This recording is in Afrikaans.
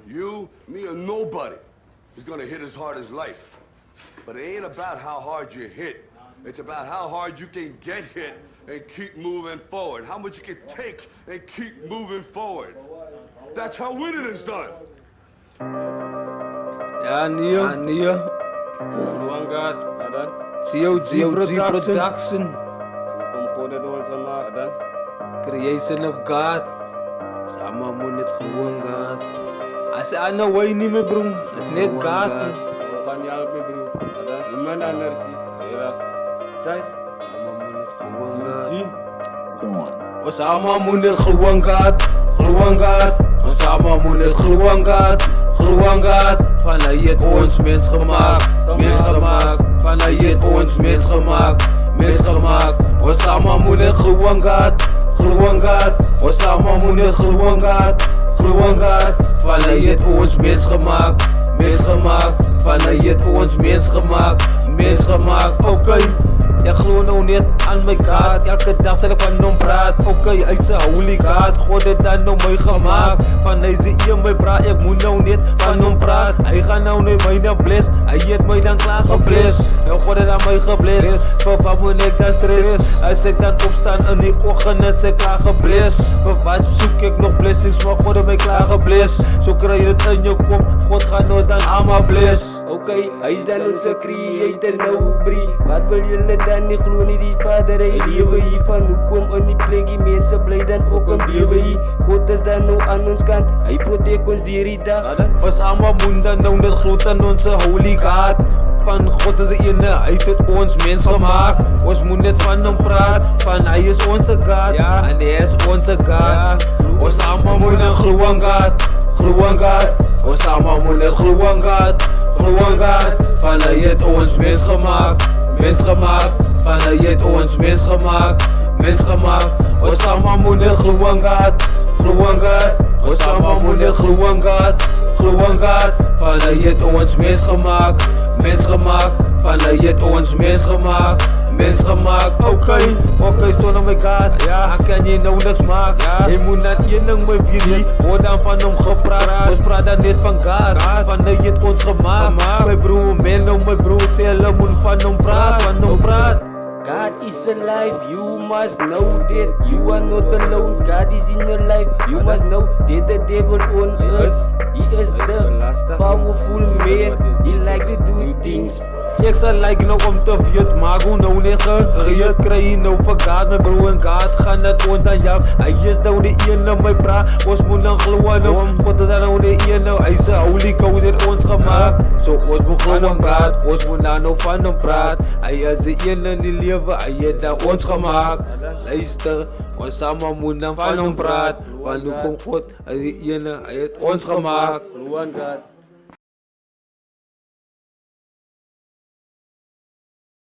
You, me, or nobody is gonna hit as hard as life. But it ain't about how hard you hit. It's about how hard you can get hit and keep moving forward. How much you can take and keep moving forward. That's how winning is done. Ja, Nia. Luanggat, ada. COG Production. Kom gewoon dit ons aan, ada. Creation of God. Sama mo net gewoon God. As ano way ni me bro. As net God. Kan jy help me bro, ada. Niemand anders sien. Ja. Sais. Sama mo net gewoon God. Sien. Osama mo net gewoon God. Gewoon God. Osama mo net gewoon God. Gewoon God. Vanuit ons mens gemaakt. Mens gemaakt. Vanuit ons mens gemaakt. Mens gemaakt. Osama mo net gewoon God. Gewoon God. Osama mo net gewoon God. Gewoon God. Vanuit ons mens gemaakt. Mens gemaakt. Vanuit ons mens gemaakt. Mens gemaakt. Oké. Ik geloof nou net aan mijn God. Elke dag zal ik van hem praat. Oké, hij is een holy God. God heeft dat nou mij gemaakt. Van deze hier mij praat. Ik moet nou net van hem praat. Hij gaat nou niet mij dan bless. Hij heeft mij dan klaar gebless. En God heeft aan mij gebless. Voor wat moet ik dan stress? Als ik dan opstaan in die ochtend is ik klaar gebless. Voor wat zoek ik nog blessings? Maar God heeft mij klaar gebless. Zo krijg je het in je kop. God gaat nooit dan allemaal bless. Oké, hij is dan onze creator nou brie. Wat wil jullie dan niet glo nie die vader hy lewe hier van hoekom in die plek die mense bly dan ook in bewe hier. God is dan nou aan ons kant, hy protek ons deur die dag. Ons allemaal moet dan nou net groot aan onze holy God. Van God is de ene, hy het ons mens gemaakt. Ons moet net van hem praat, van hij is onze God. Ja. En hij is onze God. Ja. Ons allemaal moet net gewoon God. Gewoon God. Ons allemaal moet net gewoon God. Gewoon God. Van hij het ons mens gemaakt. Mens gemaakt, vanuit ons mens gemaakt, mens gemaakt. Ons allemaal moet net gewoon God, gewoon God. Ons allemaal moet net gewoon God, gewoon God. Vanuit ons mens gemaakt, mens gemaakt. Vanuit ons mens gemaakt, mens gemaakt. Oké, zonder mijn God, ja, kan je nou niks maken. Ja. Je moet naar één ding met jullie, hoor dan van hem gepraat. Ons praat dan net van God, vanuit ons gemaakt. Mijn broer, mijn broer, tellen moet van hem praat, van hem praat. God is alive, you must know that you are not alone. God is in your life, you must know that the devil on us. He is the powerful man, he like to do things. Ik zal like nou om te weet, maar hoe nou net gereed krijg je nou van God. Mijn broer en God gaan dat ons aan jou. Hij is nou de ene mijn praat, ons moet dan geloven nou. God is nou de ene, hij is een holy God in ons gemaakt. Zo ons moet gewoon praat, ons moet dan nou van hem praat. Hij is de ene die leven, hij heeft dat ons gemaakt. Luister, ons allemaal moet dan van hem praat. Van hoe komt God, hij is de ene, hij heeft ons gemaakt. Luanggat.